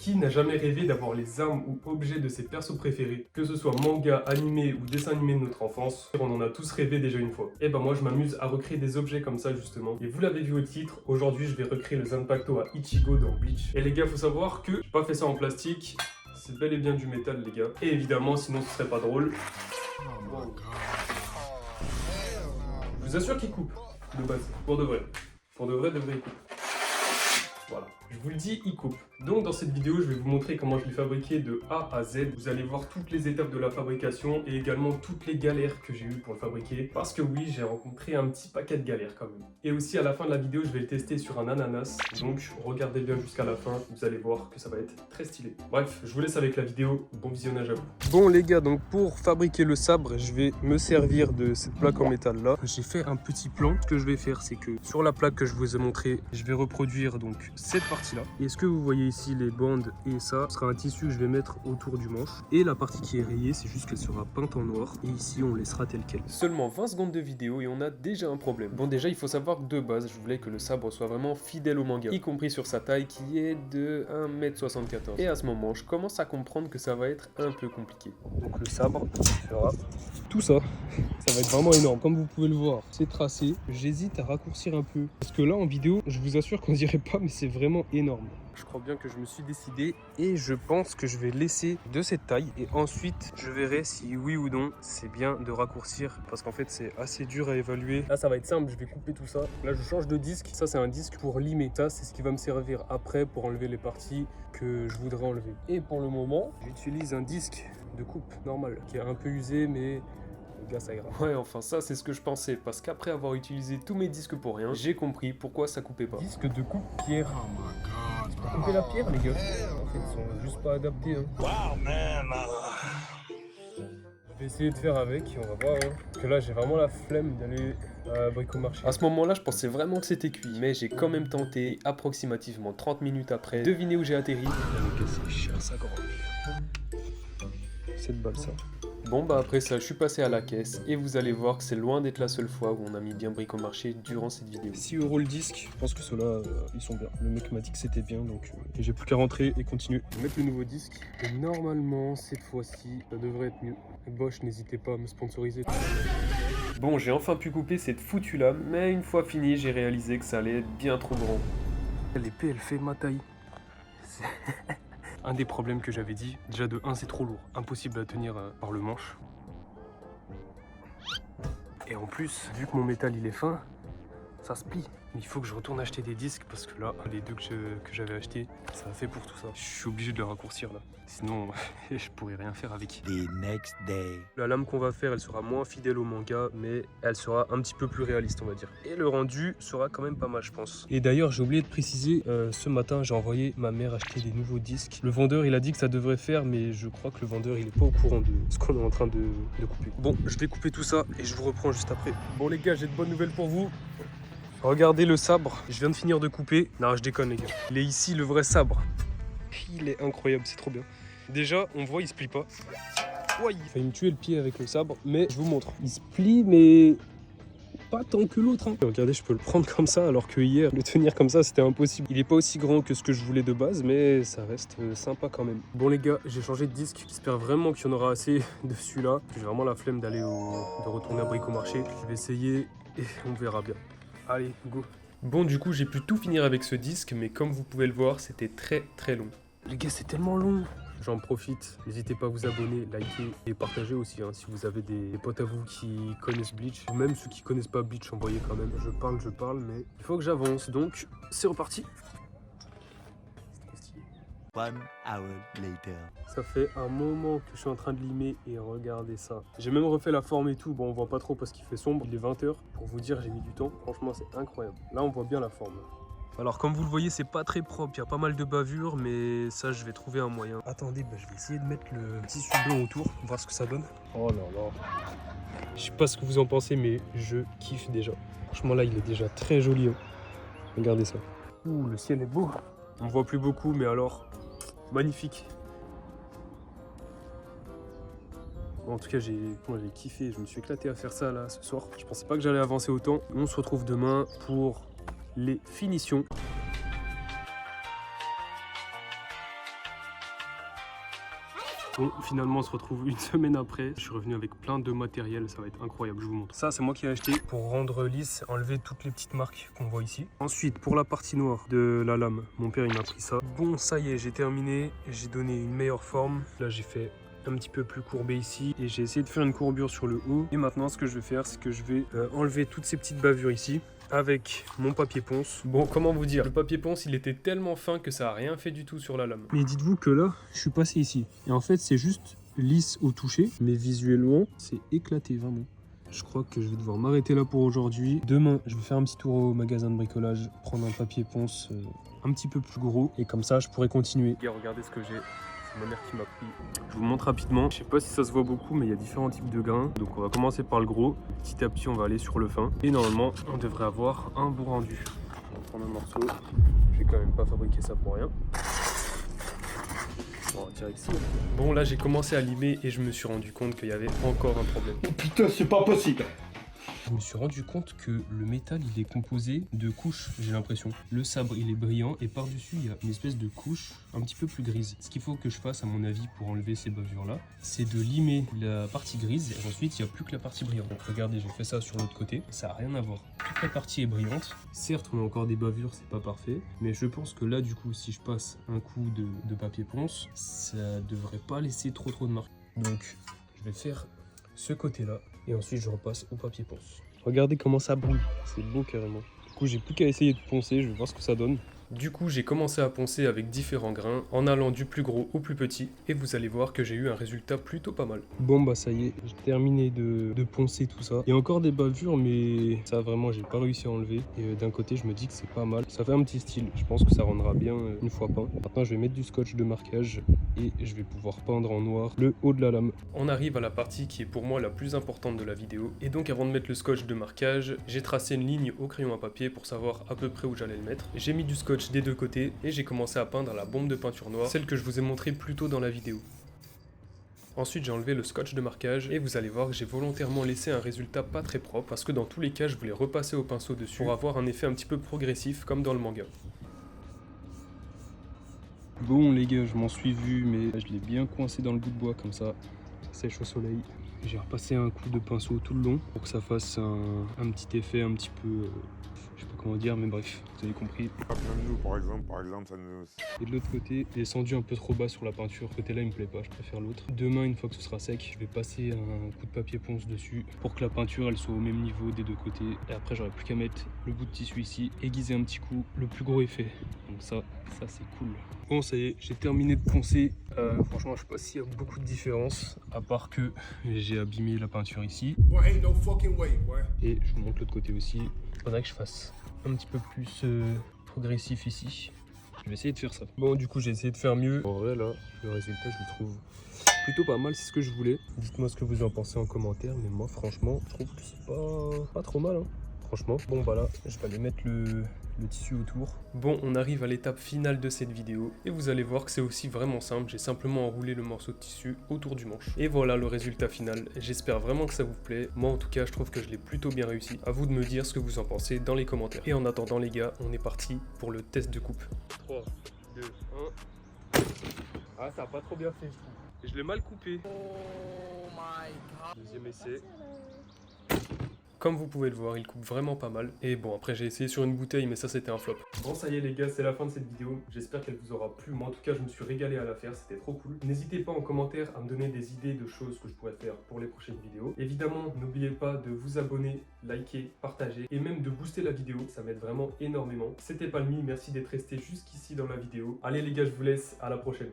Qui n'a jamais rêvé d'avoir les armes ou objets de ses persos préférés? Que ce soit manga, animé ou dessin animé de notre enfance, on en a tous rêvé déjà une fois. Et ben moi je m'amuse à recréer des objets comme ça justement. Et vous l'avez vu au titre, aujourd'hui je vais recréer le Zanpakuto à Ichigo dans Bleach. Et les gars, faut savoir que j'ai pas fait ça en plastique, c'est bel et bien du métal les gars. Et évidemment sinon ce serait pas drôle. Je vous assure qu'il coupe, de base, pour de vrai. Pour de vrai, il coupe. Voilà, je vous le dis, il coupe. Donc dans cette vidéo, je vais vous montrer comment je l'ai fabriqué de A à Z. Vous allez voir toutes les étapes de la fabrication et également toutes les galères que j'ai eues pour le fabriquer. Parce que oui, j'ai rencontré un petit paquet de galères quand même. Et aussi à la fin de la vidéo, je vais le tester sur un ananas. Donc regardez bien jusqu'à la fin, vous allez voir que ça va être très stylé. Bref, je vous laisse avec la vidéo, bon visionnage à vous. Bon les gars, donc pour fabriquer le sabre, je vais me servir de cette plaque en métal là. J'ai fait un petit plan. Ce que je vais faire, c'est que sur la plaque que je vous ai montré, je vais reproduire donc cette partie là. Et ce que vous voyez ici, les bandes et ça, ce sera un tissu que je vais mettre autour du manche. Et la partie qui est rayée, c'est juste qu'elle sera peinte en noir. Et ici, on laissera tel quel. Seulement 20 secondes de vidéo et on a déjà un problème. Bon, déjà, il faut savoir que de base, je voulais que le sabre soit vraiment fidèle au manga, y compris sur sa taille qui est de 1m74. Et à ce moment, je commence à comprendre que ça va être un peu compliqué. Donc le sabre fera tout ça. Ça va être vraiment énorme. Comme vous pouvez le voir, c'est tracé. J'hésite à raccourcir un peu. Parce que là, en vidéo, je vous assure qu'on dirait pas, mais c'est vraiment énorme. Je crois bien que je me suis décidé et je pense que je vais laisser de cette taille. Et ensuite, je verrai si oui ou non, c'est bien de raccourcir. Parce qu'en fait, c'est assez dur à évaluer. Là, ça va être simple. Je vais couper tout ça. Là, je change de disque. Ça, c'est un disque pour limer. Ça, c'est ce qui va me servir après pour enlever les parties que je voudrais enlever. Et pour le moment, j'utilise un disque de coupe normal qui est un peu usé, mais... Gars, ça ira. Ouais, enfin ça c'est ce que je pensais, parce qu'après avoir utilisé tous mes disques pour rien, j'ai compris pourquoi ça coupait pas. Disque de coupe pierre. C'est pour couper la pierre les gars. En fait ils sont juste pas adaptés. Hein. Wow man. Je vais essayer de faire avec, on va voir. Hein. Parce que là j'ai vraiment la flemme d'aller à Bricomarché. À ce moment-là je pensais vraiment que c'était cuit, mais j'ai quand même tenté, approximativement 30 minutes après. Devinez où j'ai atterri. C'est cher ça grand. 7 balles ça. Bon bah après ça je suis passé à la caisse et vous allez voir que c'est loin d'être la seule fois où on a mis bien Bricomarché durant cette vidéo. 6 € le disque, je pense que ceux-là ils sont bien. Le mec m'a dit que c'était bien donc j'ai plus qu'à rentrer et continuer. Je vais mettre le nouveau disque et normalement cette fois-ci ça devrait être mieux. Bosch, n'hésitez pas à me sponsoriser. Bon j'ai enfin pu couper cette foutue lame mais une fois fini j'ai réalisé que ça allait être bien trop grand. L'épée elle fait ma taille. Un des problèmes que j'avais dit, déjà de 1 c'est trop lourd, impossible à tenir par le manche. Et en plus, vu que mon métal il est fin, ça se plie. Il faut que je retourne acheter des disques parce que là, les deux que j'avais achetés, ça a fait pour tout ça. Je suis obligé de les raccourcir là, sinon je pourrais rien faire avec. The next day. La lame qu'on va faire, elle sera moins fidèle au manga, mais elle sera un petit peu plus réaliste on va dire. Et le rendu sera quand même pas mal je pense. Et d'ailleurs j'ai oublié de préciser, ce matin j'ai envoyé ma mère acheter des nouveaux disques. Le vendeur il a dit que ça devrait faire, mais je crois que le vendeur il est pas au courant de ce qu'on est en train de couper. Bon, je vais couper tout ça et je vous reprends juste après. Bon les gars, j'ai de bonnes nouvelles pour vous. Regardez le sabre, je viens de finir de couper. Non, je déconne les gars. Il est ici le vrai sabre. Il est incroyable, c'est trop bien. Déjà, on voit, il se plie pas. Ouais, il a failli me tuer le pied avec le sabre, mais je vous montre. Il se plie, mais pas tant que l'autre. Hein. Regardez, je peux le prendre comme ça, alors que hier, le tenir comme ça, c'était impossible. Il est pas aussi grand que ce que je voulais de base, mais ça reste sympa quand même. Bon les gars, j'ai changé de disque. J'espère vraiment qu'il y en aura assez de celui-là. J'ai vraiment la flemme de retourner à Bricomarché. Je vais essayer et on verra bien. Allez, go. Bon, du coup, j'ai pu tout finir avec ce disque, mais comme vous pouvez le voir, c'était très très long. Les gars, c'est tellement long. J'en profite, n'hésitez pas à vous abonner, liker et partager aussi hein, si vous avez des potes à vous qui connaissent Bleach, ou même ceux qui connaissent pas Bleach, envoyez quand même. Je parle, mais il faut que j'avance, donc c'est reparti. 1 hour later. Ça fait un moment que je suis en train de limer et regardez ça. J'ai même refait la forme et tout, bon on voit pas trop parce qu'il fait sombre, il est 20 h. Pour vous dire, j'ai mis du temps, franchement c'est incroyable. Là on voit bien la forme. Alors comme vous le voyez, c'est pas très propre, il y a pas mal de bavures, mais ça je vais trouver un moyen. Attendez, je vais essayer de mettre le tissu blanc autour, voir ce que ça donne. Oh là là. Je sais pas ce que vous en pensez, mais je kiffe déjà. Franchement là il est déjà très joli. Hein. Regardez ça. Ouh, le ciel est beau. On voit plus beaucoup, mais alors, magnifique. Bon, en tout cas, moi j'ai kiffé, je me suis éclaté à faire ça là ce soir. Je pensais pas que j'allais avancer autant. On se retrouve demain pour les finitions. Bon, finalement on se retrouve une semaine après. Je suis revenu avec plein de matériel, ça va être incroyable, je vous montre. Ça c'est moi qui ai acheté pour rendre lisse, enlever toutes les petites marques qu'on voit ici. Ensuite pour la partie noire de la lame, mon père il m'a pris ça. Bon ça y est, j'ai terminé, j'ai donné une meilleure forme. Là j'ai fait un petit peu plus courbé ici et j'ai essayé de faire une courbure sur le haut. Et maintenant ce que je vais faire, c'est que je vais enlever toutes ces petites bavures ici avec mon papier ponce. Bon, comment vous dire, le papier ponce il était tellement fin que ça a rien fait du tout sur la lame. Mais dites-vous que là, je suis passé ici et en fait c'est juste lisse au toucher, mais visuellement c'est éclaté vraiment. Je crois que je vais devoir m'arrêter là pour aujourd'hui. Demain, je vais faire un petit tour au magasin de bricolage, prendre un papier ponce un petit peu plus gros et comme ça je pourrai continuer. Les gars, regardez ce que j'ai. C'est ma mère qui m'a pris. Je vous montre rapidement. Je sais pas si ça se voit beaucoup, mais il y a différents types de grains. Donc on va commencer par le gros. Petit à petit, on va aller sur le fin. Et normalement, on devrait avoir un beau rendu. On va prendre un morceau. Je vais quand même pas fabriquer ça pour rien. On va tirer ici. Bon, là, j'ai commencé à limer et je me suis rendu compte qu'il y avait encore un problème. Oh putain, c'est pas possible. Je me suis rendu compte que le métal il est composé de couches, j'ai l'impression. Le sabre il est brillant et par-dessus il y a une espèce de couche un petit peu plus grise. Ce qu'il faut que je fasse à mon avis pour enlever ces bavures là, c'est de limer la partie grise et ensuite il n'y a plus que la partie brillante. Donc regardez, j'ai fait ça sur l'autre côté, ça n'a rien à voir. Toute la partie est brillante. Certes on a encore des bavures, c'est pas parfait, mais je pense que là du coup si je passe un coup de papier ponce, ça devrait pas laisser trop de marques. Donc je vais faire ce côté là et ensuite je repasse au papier ponce. Regardez comment ça brille, c'est beau carrément. Du coup j'ai plus qu'à essayer de poncer, je vais voir ce que ça donne. Du coup j'ai commencé à poncer avec différents grains en allant du plus gros au plus petit et vous allez voir que j'ai eu un résultat plutôt pas mal. Bon bah ça y est, j'ai terminé de poncer tout ça. Il y a encore des bavures mais ça vraiment j'ai pas réussi à enlever et d'un côté je me dis que c'est pas mal. Ça fait un petit style, je pense que ça rendra bien une fois peint. Maintenant je vais mettre du scotch de marquage et je vais pouvoir peindre en noir le haut de la lame. On arrive à la partie qui est pour moi la plus importante de la vidéo et donc avant de mettre le scotch de marquage, j'ai tracé une ligne au crayon à papier pour savoir à peu près où j'allais le mettre. J'ai mis du scotch des deux côtés et j'ai commencé à peindre la bombe de peinture noire, celle que je vous ai montrée plus tôt dans la vidéo. Ensuite j'ai enlevé le scotch de marquage et vous allez voir que j'ai volontairement laissé un résultat pas très propre parce que dans tous les cas je voulais repasser au pinceau dessus pour avoir un effet un petit peu progressif comme dans le manga. Bon les gars, je m'en suis vu mais je l'ai bien coincé dans le bout de bois comme ça sèche au soleil. J'ai repassé un coup de pinceau tout le long pour que ça fasse un petit effet un petit peu, je sais pas comment dire mais bref, vous avez compris. Par exemple, ça nous... Et de l'autre côté, descendu un peu trop bas sur la peinture, ce côté là il me plaît pas, je préfère l'autre. Demain, une fois que ce sera sec, je vais passer un coup de papier ponce dessus pour que la peinture elle soit au même niveau des deux côtés. Et après j'aurai plus qu'à mettre le bout de tissu ici, aiguiser un petit coup, le plus gros effet. Donc ça c'est cool. Bon ça y est, j'ai terminé de poncer. Franchement je sais pas s'il y a beaucoup de différence, à part que j'ai abîmé la peinture ici. Et je vous montre l'autre côté aussi. Il faudrait que je fasse un petit peu plus progressif ici. Je vais essayer de faire ça. Bon du coup j'ai essayé de faire mieux. En vrai là, le résultat je le trouve plutôt pas mal, c'est ce que je voulais. Dites-moi ce que vous en pensez en commentaire, mais moi franchement je trouve que c'est pas trop mal hein. Franchement, bon bah là, je vais aller mettre le tissu autour. Bon, on arrive à l'étape finale de cette vidéo et vous allez voir que c'est aussi vraiment simple. J'ai simplement enroulé le morceau de tissu autour du manche. Et voilà le résultat final. J'espère vraiment que ça vous plaît. Moi en tout cas, je trouve que je l'ai plutôt bien réussi. À vous de me dire ce que vous en pensez dans les commentaires. Et en attendant les gars, on est parti pour le test de coupe. 3, 2, 1... Ah, ça a pas trop bien fait, je trouve. Je l'ai mal coupé. Oh my god. Deuxième essai. Comme vous pouvez le voir, il coupe vraiment pas mal. Et bon, après j'ai essayé sur une bouteille, mais ça c'était un flop. Bon, ça y est les gars, c'est la fin de cette vidéo. J'espère qu'elle vous aura plu. Moi en tout cas, je me suis régalé à la faire, c'était trop cool. N'hésitez pas en commentaire à me donner des idées de choses que je pourrais faire pour les prochaines vidéos. Évidemment, n'oubliez pas de vous abonner, liker, partager et même de booster la vidéo. Ça m'aide vraiment énormément. C'était Palmy, merci d'être resté jusqu'ici dans la vidéo. Allez les gars, je vous laisse, à la prochaine.